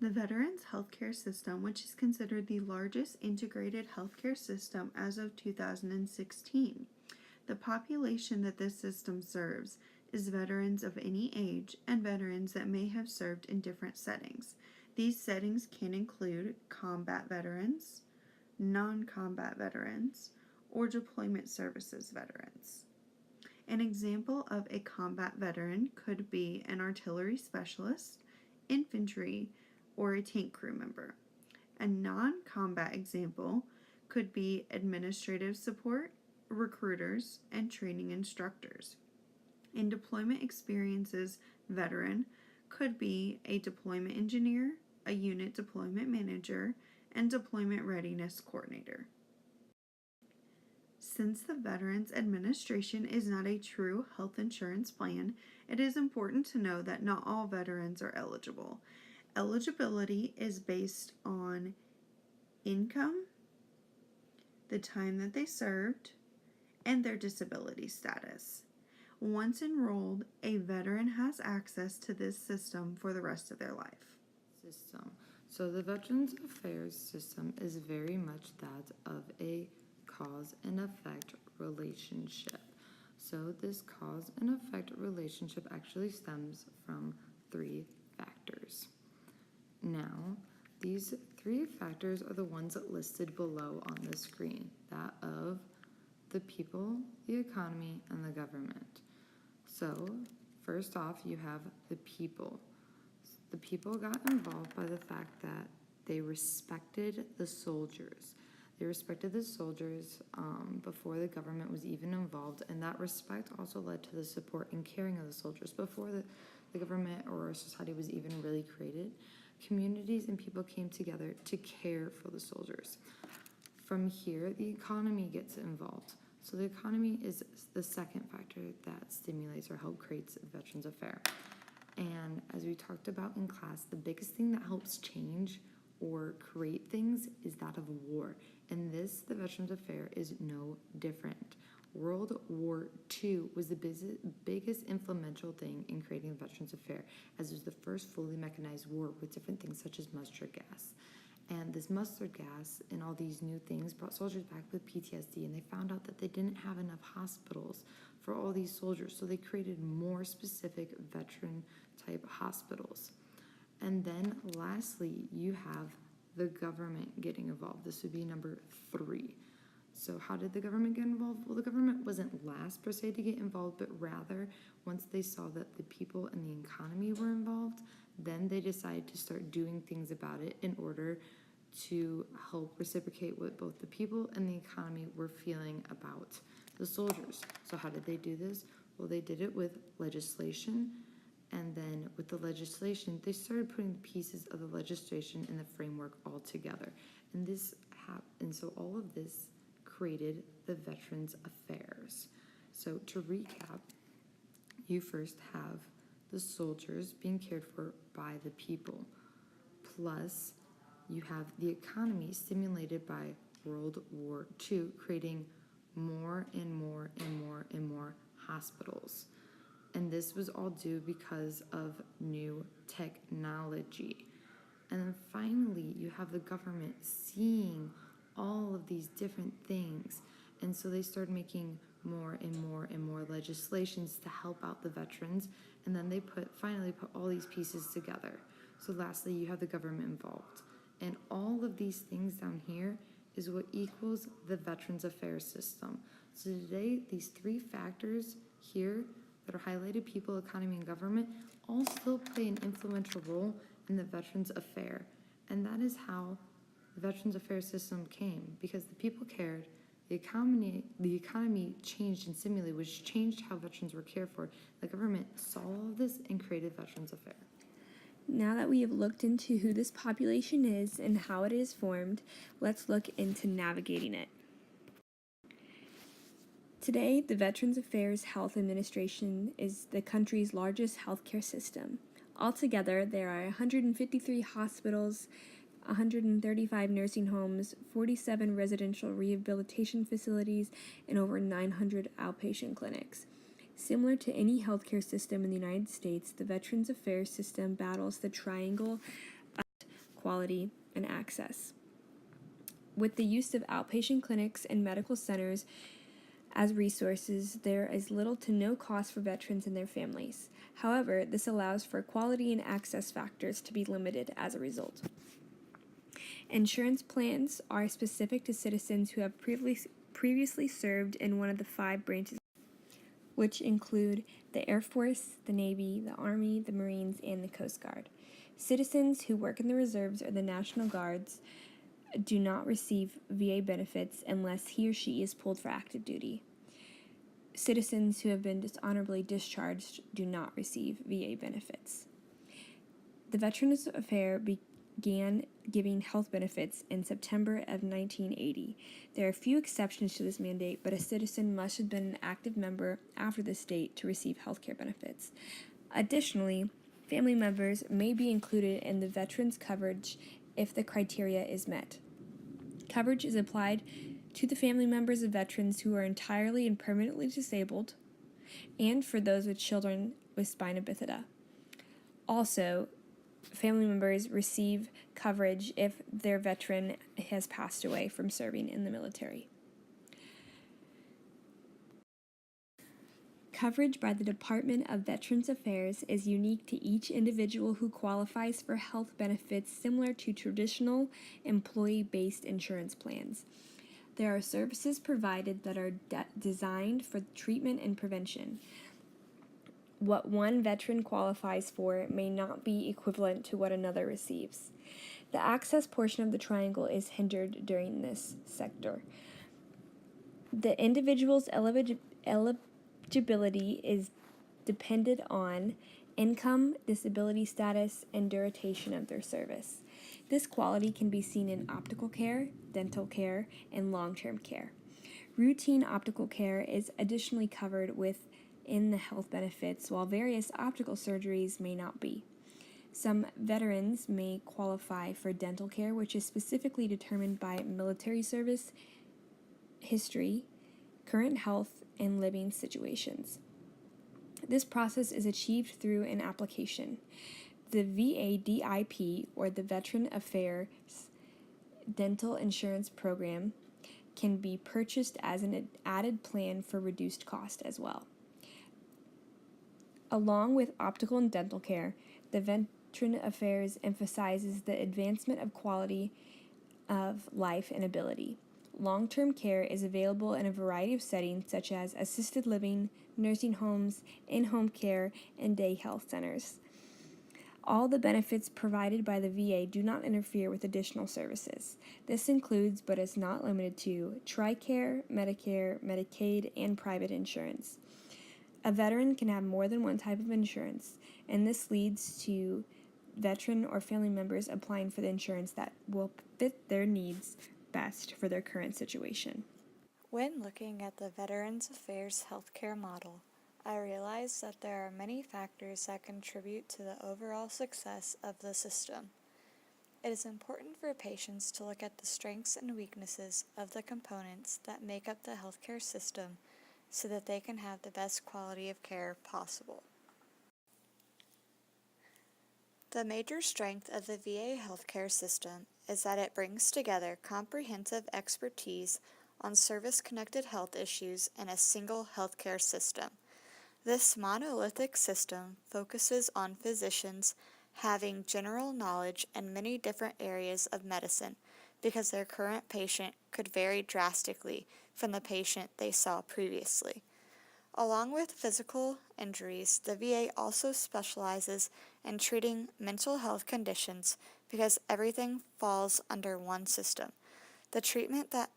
The Veterans Healthcare System, which is considered the largest integrated healthcare system as of 2016. The population that this system serves is veterans of any age and veterans that may have served in different settings. These settings can include combat veterans, non-combat veterans, or deployment services veterans. An example of a combat veteran could be an artillery specialist, infantry, or a tank crew member. A non-combat example could be administrative support, recruiters, and training instructors. A deployment experiences veteran could be a deployment engineer, a unit deployment manager, and deployment readiness coordinator. Since the Veterans Administration is not a true health insurance plan, it is important to know that not all veterans are eligible. Eligibility is based on income, the time that they served, and their disability status. Once enrolled, a veteran has access to this system for the rest of their life. So the Veterans Affairs system is very much that of a cause and effect relationship. So this cause and effect relationship actually stems from 3 factors. Now, these 3 factors are the ones listed below on the screen, that of the people, the economy, and the government. So, first off, you have the people. The people got involved by the fact that they respected the soldiers. They respected the soldiers before the government was even involved, and that respect also led to the support and caring of the soldiers. Before the government or society was even really created, communities and people came together to care for the soldiers. From here, the economy gets involved. So the economy is the second factor that stimulates or helps creates Veterans Affairs. And as we talked about in class, the biggest thing that helps change or create things is that of war. And this, the Veterans Affairs, is no different. World War II was the biggest influential thing in creating the Veterans Affairs, as it was the first fully mechanized war with different things such as mustard gas. And this mustard gas and all these new things brought soldiers back with PTSD, and they found out that they didn't have enough hospitals for all these soldiers, so they created more specific veteran-type hospitals. And then lastly, you have the government getting involved. This would be number 3. So how did the government get involved? Well, the government wasn't last per se to get involved, but rather once they saw that the people and the economy were involved, then they decided to start doing things about it in order to help reciprocate what both the people and the economy were feeling about the soldiers. So how did they do this? Well, they did it with legislation, and then with the legislation, they started putting the pieces of the legislation and the framework all together. And so all of this created the Veterans Affairs. So to recap, you first have the soldiers being cared for by the people, plus you have the economy stimulated by World War II, creating more and more and more and more hospitals. And this was all due because of new technology. And then finally, you have the government seeing all of these different things. And so they started making more and more and more legislations to help out the veterans. And then they finally put all these pieces together. So lastly, you have the government involved. And all of these things down here is what equals the Veterans Affairs system. So today, these 3 factors here that are highlighted, people, economy, and government, all still play an influential role in the Veterans Affairs. And that is how the Veterans Affairs system came, because the people cared, the economy changed and stimulated, which changed how veterans were cared for. The government saw all of this and created Veterans Affairs. Now that we have looked into who this population is and how it is formed, let's look into navigating it. Today, the Veterans Affairs Health Administration is the country's largest healthcare system. Altogether, there are 153 hospitals, 135 nursing homes, 47 residential rehabilitation facilities, and over 900 outpatient clinics. Similar to any healthcare system in the United States, the Veterans Affairs system battles the triangle of quality and access. With the use of outpatient clinics and medical centers as resources, there is little to no cost for veterans and their families. However, this allows for quality and access factors to be limited as a result. Insurance plans are specific to citizens who have previously served in one of the 5 branches, which include the Air Force, the Navy, the Army, the Marines, and the Coast Guard. Citizens who work in the reserves or the National Guards do not receive VA benefits unless he or she is pulled for active duty. Citizens who have been dishonorably discharged do not receive VA benefits. The Veterans Affairs began giving health benefits in September of 1980. There are few exceptions to this mandate, but a citizen must have been an active member after this date to receive health care benefits. Additionally, family members may be included in the veterans' coverage if the criteria is met. Coverage is applied to the family members of veterans who are entirely and permanently disabled, and for those with children with spina bifida. Also, family members receive coverage if their veteran has passed away from serving in the military. Coverage by the Department of Veterans Affairs is unique to each individual who qualifies for health benefits similar to traditional employee-based insurance plans. There are services provided that are designed for treatment and prevention. What one veteran qualifies for may not be equivalent to what another receives. The access portion of the triangle is hindered during this sector. The individual's eligibility is dependent on income, disability status, and duration of their service. This quality can be seen in optical care, dental care, and long-term care. Routine optical care is additionally covered within the health benefits, while various optical surgeries may not be. Some veterans may qualify for dental care, which is specifically determined by military service, history, current health, and living situations. This process is achieved through an application. The VA-DIP, or the Veteran Affairs Dental Insurance Program, can be purchased as an added plan for reduced cost as well. Along with optical and dental care, the Veteran Affairs emphasizes the advancement of quality of life and ability. Long-term care is available in a variety of settings such as assisted living, nursing homes, in-home care, and day health centers. All the benefits provided by the VA do not interfere with additional services. This includes, but is not limited to, TRICARE, Medicare, Medicaid, and private insurance. A veteran can have more than one type of insurance, and this leads to veteran or family members applying for the insurance that will fit their needs best for their current situation. When looking at the Veterans Affairs healthcare model, I realized that there are many factors that contribute to the overall success of the system. It is important for patients to look at the strengths and weaknesses of the components that make up the healthcare system so that they can have the best quality of care possible. The major strength of the VA healthcare system is that it brings together comprehensive expertise on service-connected health issues in a single healthcare system. This monolithic system focuses on physicians having general knowledge in many different areas of medicine because their current patient could vary drastically from the patient they saw previously. Along with physical injuries, the VA also specializes in treating mental health conditions because everything falls under one system. The treatment that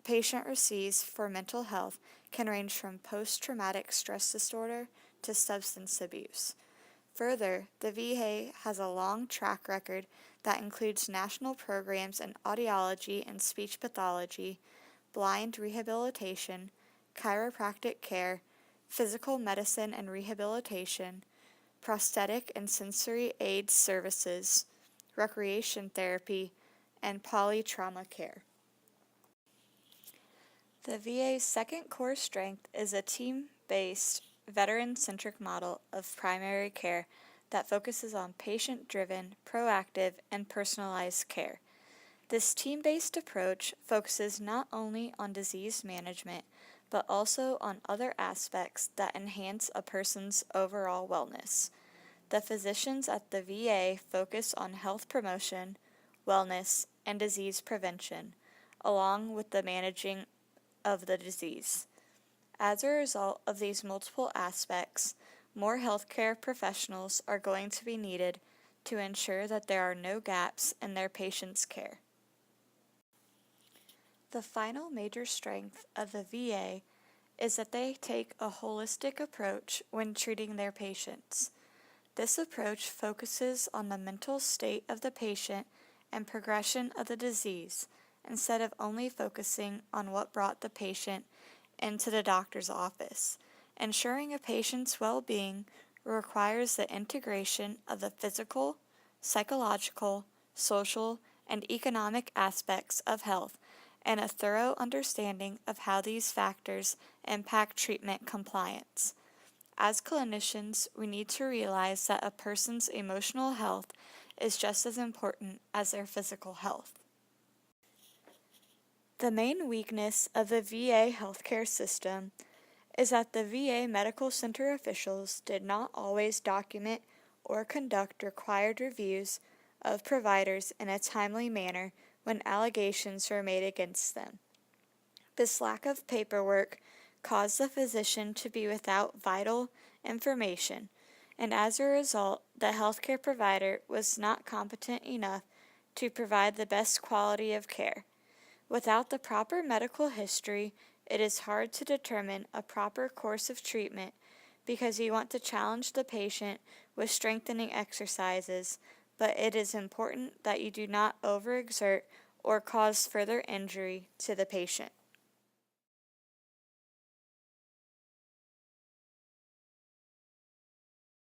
patient receives for mental health can range from post-traumatic stress disorder to substance abuse. Further, the VA has a long track record that includes national programs in audiology and speech pathology, blind rehabilitation, chiropractic care, physical medicine and rehabilitation, prosthetic and sensory aid services, recreation therapy, and polytrauma care. The VA's second core strength is a team-based, veteran-centric model of primary care that focuses on patient-driven, proactive, and personalized care. This team-based approach focuses not only on disease management, but also on other aspects that enhance a person's overall wellness. The physicians at the VA focus on health promotion, wellness, and disease prevention, along with the managing of the disease. As a result of these multiple aspects, more healthcare professionals are going to be needed to ensure that there are no gaps in their patients' care. The final major strength of the VA is that they take a holistic approach when treating their patients. This approach focuses on the mental state of the patient and progression of the disease, instead of only focusing on what brought the patient into the doctor's office. Ensuring a patient's well-being requires the integration of the physical, psychological, social, and economic aspects of health, and a thorough understanding of how these factors impact treatment compliance. As clinicians, we need to realize that a person's emotional health is just as important as their physical health. The main weakness of the VA healthcare system is that the VA medical center officials did not always document or conduct required reviews of providers in a timely manner when allegations were made against them. This lack of paperwork caused the physician to be without vital information, and as a result, the healthcare provider was not competent enough to provide the best quality of care. Without the proper medical history, it is hard to determine a proper course of treatment because you want to challenge the patient with strengthening exercises, but it is important that you do not overexert or cause further injury to the patient.